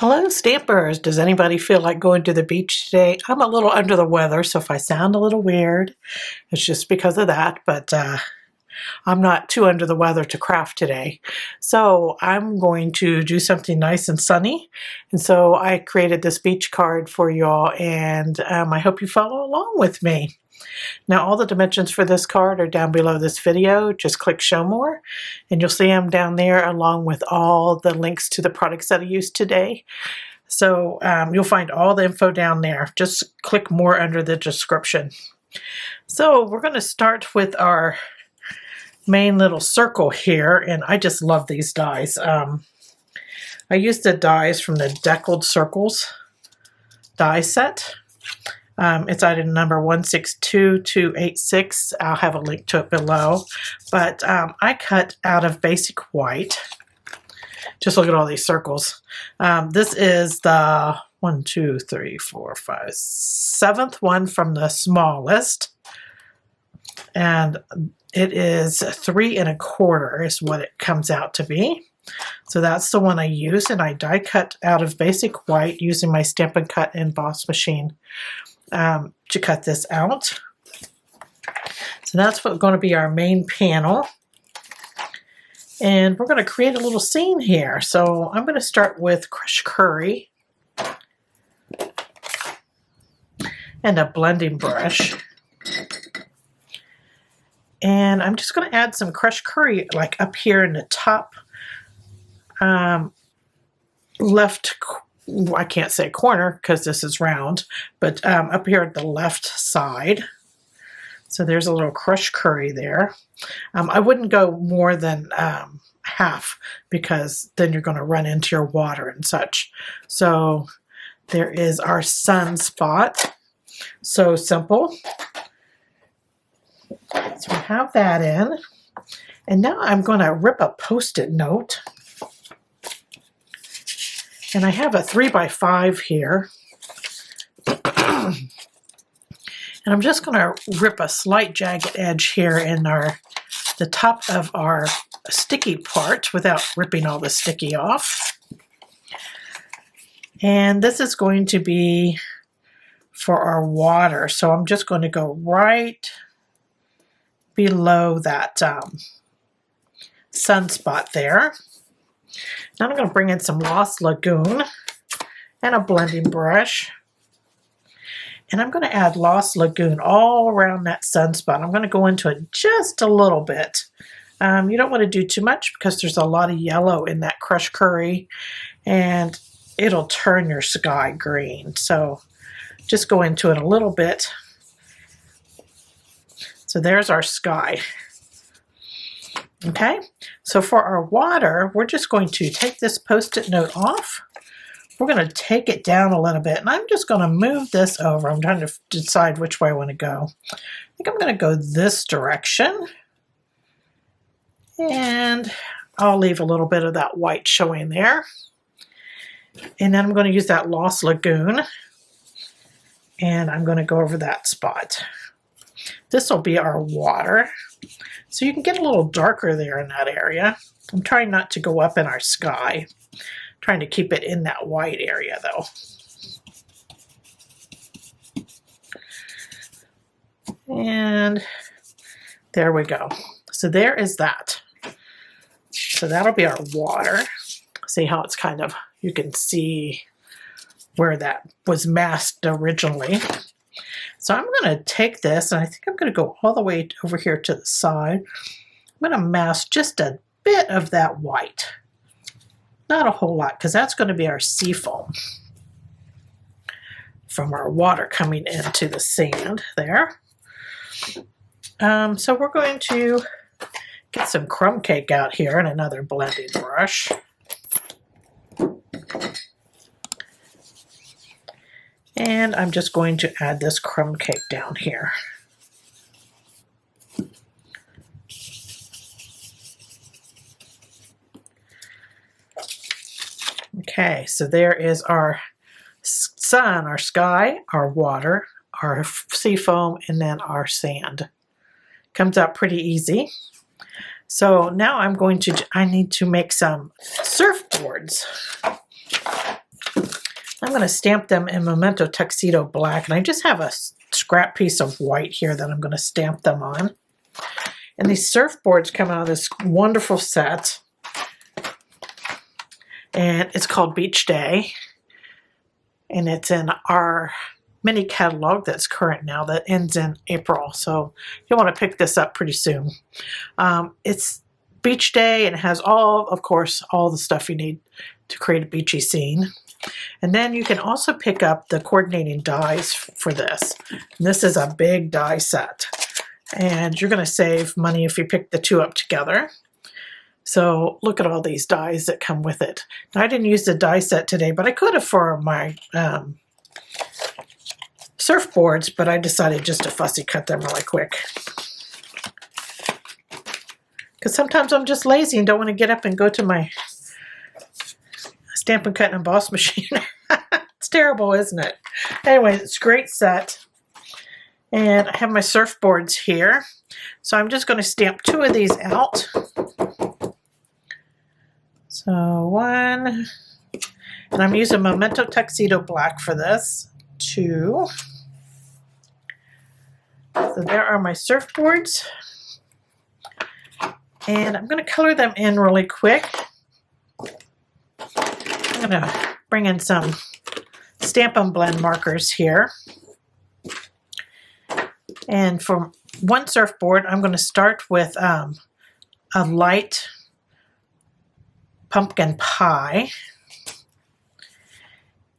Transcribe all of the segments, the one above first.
Hello, Stampers. Does anybody feel like going to the beach today? I'm a little under the weather, so if I sound a little weird, it's just because of that, but I'm not too under the weather to craft today. So I'm going to do something nice and sunny, and so I created this beach card for y'all, and I hope you follow along with me. Now, all the dimensions for this card are down below this video. Just click show more and you'll see them down there along with all the links to the products that I used today. So you'll find all the info down there. Just click more under the description. So we're going to start with our main little circle here, and I just love these dies. I used the dies from the Deckled Circles die set. It's item number 162286. I'll have a link to it below. But I cut out of basic white. Just look at all these circles. This is the 7th one from the smallest. And it is 3 1/4 is what it comes out to be. So that's the one I use, and I die cut out of basic white using my Stampin' Cut and Emboss machine to cut this out. So that's what's going to be our main panel. And we're going to create a little scene here. So I'm going to start with crushed curry and a blending brush. And I'm just going to add some crushed curry like up here in the top left, I can't say corner because this is round, but up here at the left side. So there's a little crushed curry there. I wouldn't go more than half because then you're going to run into your water and such. So there is our sunspot. So simple. So we have that in. And now I'm going to rip a Post-it note. And I have a 3x5 here. And I'm just going to rip a slight jagged edge here in the top of our sticky part without ripping all the sticky off. And this is going to be for our water. So I'm just going to go right below that sunspot there. Now I'm going to bring in some Lost Lagoon and a blending brush. And I'm going to add Lost Lagoon all around that sunspot. I'm going to go into it just a little bit. You don't want to do too much because there's a lot of yellow in that crushed curry and it'll turn your sky green. So just go into it a little bit. So there's our sky. Okay, so for our water, we're just going to take this Post-it note off. We're going to take it down a little bit, and I'm just going to move this over. I'm trying to decide which way I want to go. I think I'm going to go this direction. And I'll leave a little bit of that white showing there. And then I'm going to use that Lost Lagoon. And I'm going to go over that spot. This will be our water. So you can get a little darker there in that area. I'm trying not to go up in our sky. I'm trying to keep it in that white area though. And there we go. So there is that. So that'll be our water. See how it's kind of, you can see where that was masked originally. So I'm going to take this, and I think I'm going to go all the way over here to the side. I'm going to mask just a bit of that white. Not a whole lot, because that's going to be our sea foam from our water coming into the sand there. So we're going to get some crumb cake out here and another blending brush. And I'm just going to add this crumb cake down here. Okay, so there is our sun, our sky, our water, our sea foam, and then our sand. Comes out pretty easy. So now I need to make some surfboards. I'm going to stamp them in Memento Tuxedo Black, and I just have a scrap piece of white here that I'm going to stamp them on. And these surfboards come out of this wonderful set, and it's called Beach Day, and it's in our mini catalog that's current now that ends in April, so you'll want to pick this up pretty soon. It's Beach Day, and it has of course, all the stuff you need to create a beachy scene. And then you can also pick up the coordinating dies for this. And this is a big die set, and you're going to save money if you pick the two up together. So look at all these dies that come with it. Now, I didn't use the die set today, but I could have for my surfboards, but I decided just to fussy cut them really quick. Because sometimes I'm just lazy and don't want to get up and go to my Stampin' Cut and Emboss machine. It's terrible, isn't it? Anyway, it's a great set. And I have my surfboards here. So I'm just going to stamp two of these out. So one, and I'm using Memento Tuxedo Black for this. Two. So there are my surfboards. And I'm going to color them in really quick. I'm going to bring in some Stampin' Blend markers here. And for one surfboard, I'm going to start with a light pumpkin pie.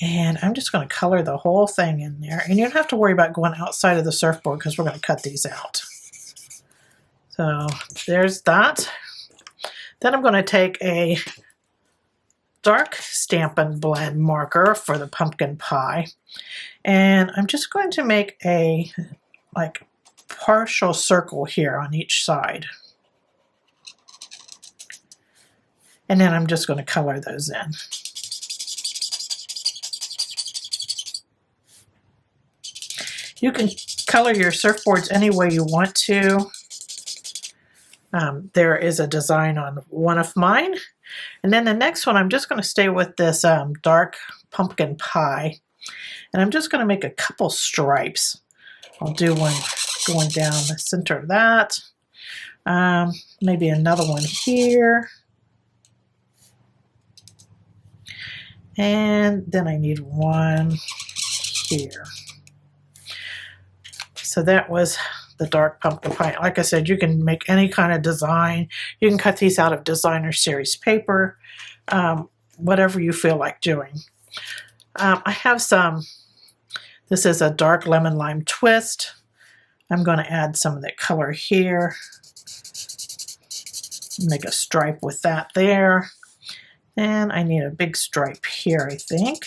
And I'm just going to color the whole thing in there. And you don't have to worry about going outside of the surfboard because we're going to cut these out. So there's that. Then I'm going to take a dark Stampin' Blend marker for the pumpkin pie. And I'm just going to make a partial circle here on each side. And then I'm just going to color those in. You can color your surfboards any way you want to. There is a design on one of mine. And then the next one, I'm just going to stay with this dark pumpkin pie. And I'm just going to make a couple stripes. I'll do one going down the center of that. Maybe another one here. And then I need one here. So that was the dark pumpkin pie. Like I said, you can make any kind of design. You can cut these out of designer series paper, whatever you feel like doing. I have some, this is a dark lemon lime twist. I'm going to add some of that color here. Make a stripe with that there. And I need a big stripe here, I think.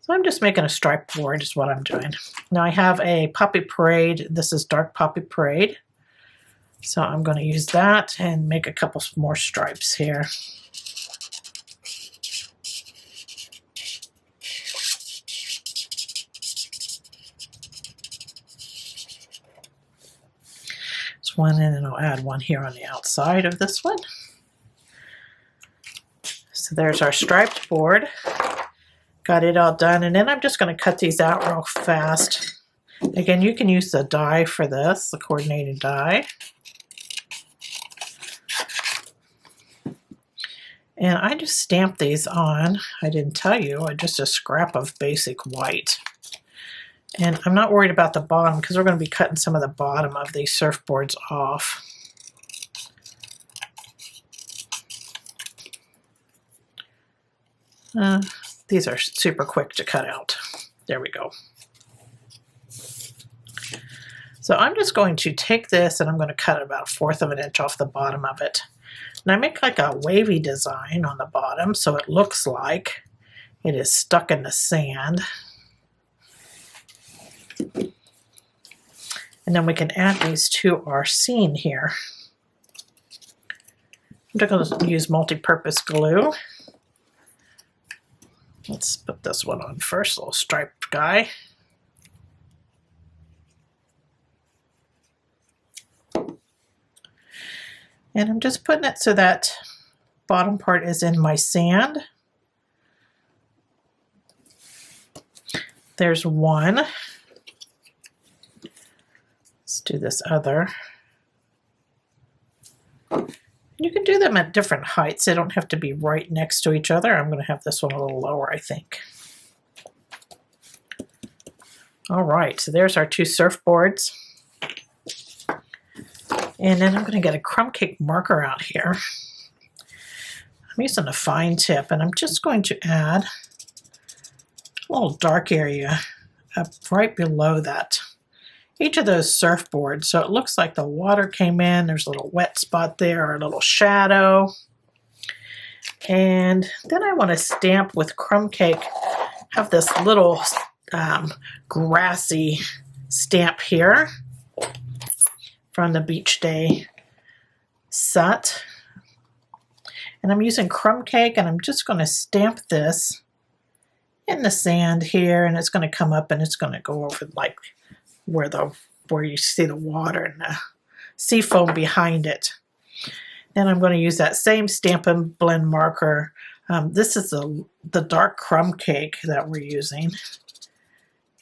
So I'm just making a stripe board is what I'm doing. Now I have a Poppy Parade. This is dark Poppy Parade. So I'm going to use that and make a couple more stripes here. Just one, and then I'll add one here on the outside of this one. So there's our striped board. Got it all done, and then I'm just going to cut these out real fast. Again, you can use the die for this, the coordinated die. And I just stamped these on, I didn't tell you, just a scrap of basic white. And I'm not worried about the bottom because we're going to be cutting some of the bottom of these surfboards off. These are super quick to cut out. There we go. So I'm just going to take this and I'm going to cut about 1/4 of an inch off the bottom of it. And I make like a wavy design on the bottom so it looks like it is stuck in the sand. And then we can add these to our scene here. I'm just going to use multi-purpose glue. Let's put this one on first, little striped guy. And I'm just putting it so that bottom part is in my sand. There's one. Let's do this other. You can do them at different heights. They don't have to be right next to each other. I'm going to have this one a little lower, I think. All right, so there's our two surfboards. And then I'm going to get a crumb cake marker out here. I'm using a fine tip, and I'm just going to add a little dark area up right below that. Each of those surfboards, so it looks like the water came in. There's a little wet spot there, or a little shadow. And then I want to stamp with crumb cake, have this little grassy stamp here from the beach day set. And I'm using crumb cake, and I'm just going to stamp this in the sand here, and it's going to come up and it's going to go over like where you see the water and the sea foam behind it. Then I'm going to use that same Stampin' Blend marker. This is the dark crumb cake that we're using.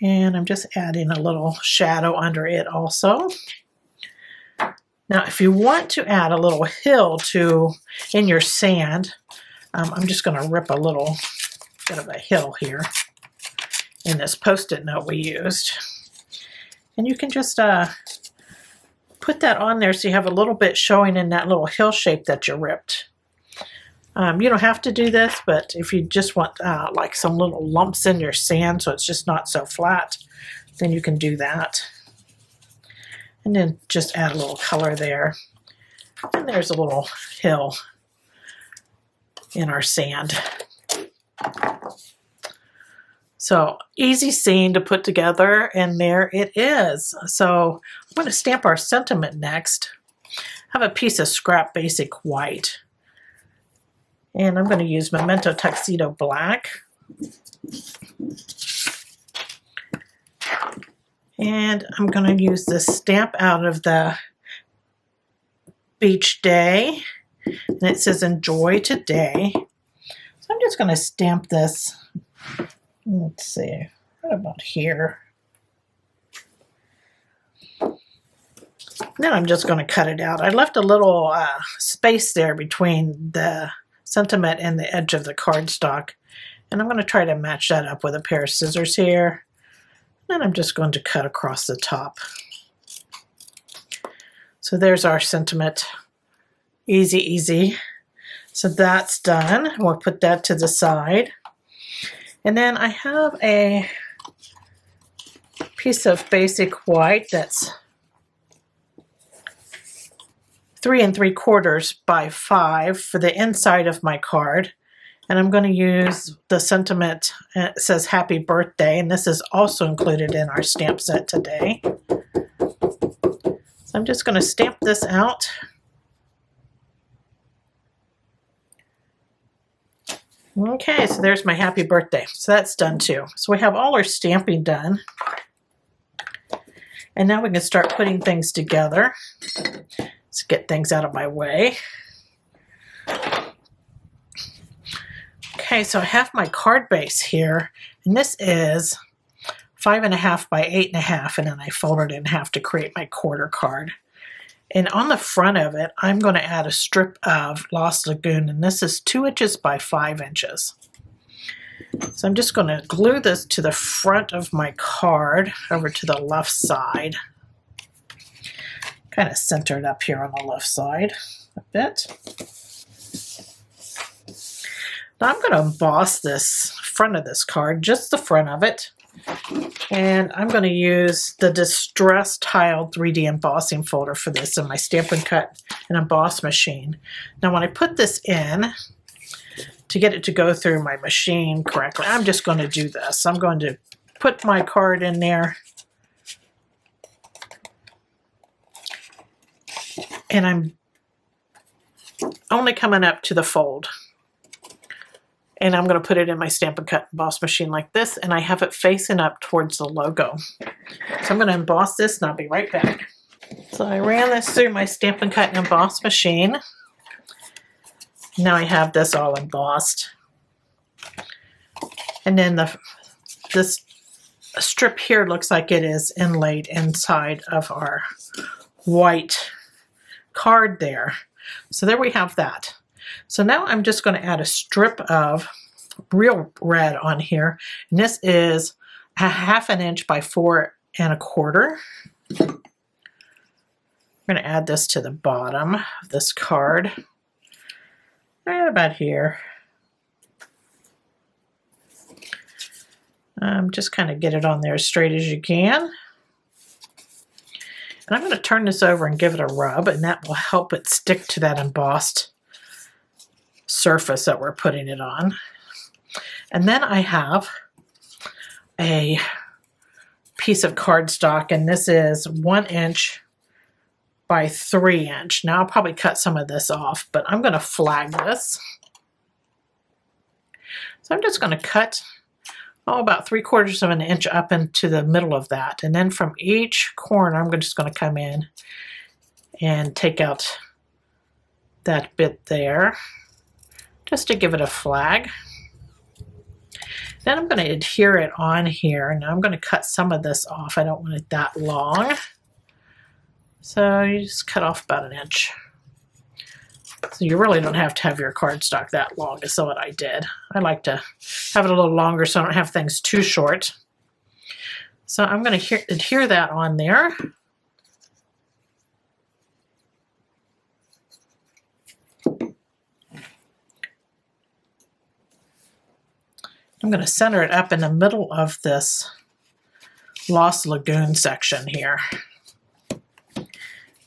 And I'm just adding a little shadow under it also. Now, if you want to add a little hill in your sand, I'm just going to rip a little bit of a hill here in this Post-it note we used. And you can just put that on there so you have a little bit showing in that little hill shape that you ripped. You don't have to do this, but if you just want like some little lumps in your sand so it's just not so flat, then you can do that. And then just add a little color there. And there's a little hill in our sand. So easy scene to put together, and there it is. So I'm going to stamp our sentiment next. I have a piece of scrap basic white, and I'm going to use Memento Tuxedo Black. And I'm going to use this stamp out of the beach day, and it says enjoy today. So I'm just going to stamp this. Let's see, right about here. Then I'm just going to cut it out. I left a little space there between the sentiment and the edge of the cardstock. And I'm going to try to match that up with a pair of scissors here. And I'm just going to cut across the top. So there's our sentiment. Easy, easy. So that's done. We'll put that to the side. And then I have a piece of basic white that's 3 3/4 by 5 for the inside of my card. And I'm going to use the sentiment, it says happy birthday, and this is also included in our stamp set today. So I'm just going to stamp this out. Okay, so there's my happy birthday. So that's done too. So we have all our stamping done. And now we can start putting things together. Let's get things out of my way. Okay, so I have my card base here, and this is 5.5 by 8.5, and then I folded it in half to create my quarter card. And on the front of it, I'm going to add a strip of Lost Lagoon, and this is 2 inches by 5 inches. So I'm just going to glue this to the front of my card over to the left side. Kind of center it up here on the left side a bit. Now I'm going to emboss this front of this card, just the front of it. And I'm going to use the Distress Tiled 3D embossing folder for this in my Stampin' Cut and Emboss machine. Now when I put this in, to get it to go through my machine correctly, I'm just going to do this. I'm going to put my card in there. And I'm only coming up to the fold. And I'm going to put it in my Stampin' Cut Emboss machine like this, and I have it facing up towards the logo. So I'm going to emboss this, and I'll be right back. So I ran this through my Stampin' Cut and Emboss machine. Now I have this all embossed. And then this strip here looks like it is inlaid inside of our white card there. So there we have that. So now I'm just going to add a strip of real red on here. And this is a 1/2 inch by 4 1/4. I'm going to add this to the bottom of this card. Right about here. Just kind of get it on there as straight as you can. And I'm going to turn this over and give it a rub, and that will help it stick to that embossed surface that we're putting it on. And then I have a piece of cardstock, and this is 1 inch by 3 inch. Now I'll probably cut some of this off, but I'm going to flag this. So I'm just going to cut about 3/4 of an inch up into the middle of that. And then from each corner, I'm just going to come in and take out that bit there, just to give it a flag. Then I'm going to adhere it on here. Now I'm going to cut some of this off. I don't want it that long. So you just cut off about 1 inch. So you really don't have to have your cardstock that long, is what I did. I like to have it a little longer so I don't have things too short. So I'm going to adhere that on there. I'm going to center it up in the middle of this Lost Lagoon section here.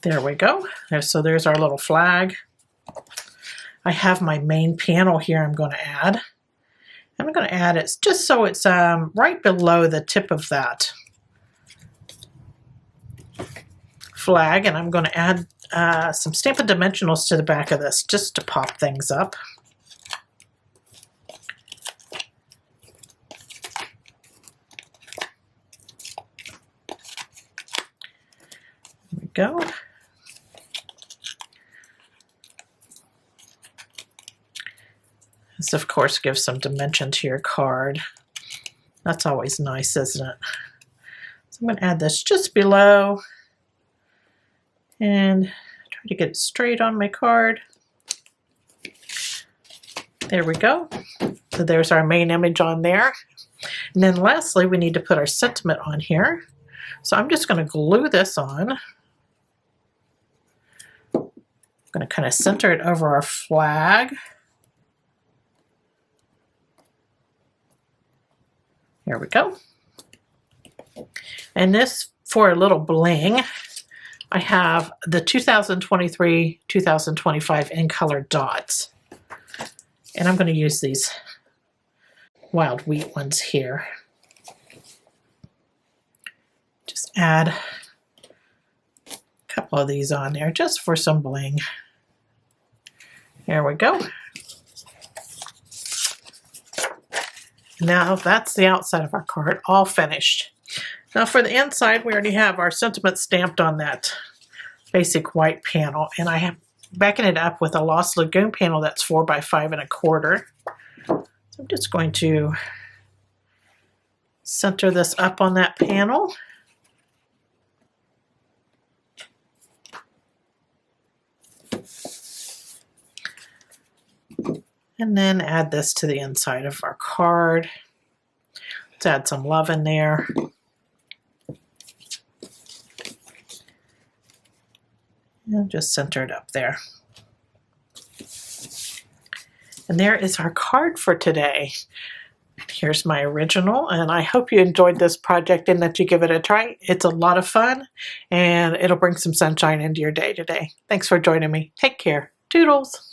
There we go. So there's our little flag. I have my main panel here I'm going to add. I'm going to add it just so it's right below the tip of that flag, and I'm going to add some Stampin' Dimensionals to the back of this just to pop things up. There we go. This, of course, gives some dimension to your card. That's always nice, isn't it? So I'm going to add this just below and try to get it straight on my card. There we go. So there's our main image on there. And then lastly, we need to put our sentiment on here. So I'm just going to glue this on. I'm going to kind of center it over our flag. There we go. And this, for a little bling, I have the 2023-2025 in color dots. And I'm going to use these wild wheat ones here. Just add a couple of these on there just for some bling. There we go. Now that's the outside of our card, all finished. Now for the inside, we already have our sentiment stamped on that basic white panel, and I am backing it up with a Lost Lagoon panel that's 4 by 5 1/4. So I'm just going to center this up on that panel. And then add this to the inside of our card. Let's add some love in there. And just center it up there. And there is our card for today. Here's my original, and I hope you enjoyed this project and that you give it a try. It's a lot of fun, and it'll bring some sunshine into your day today. Thanks for joining me. Take care. Toodles!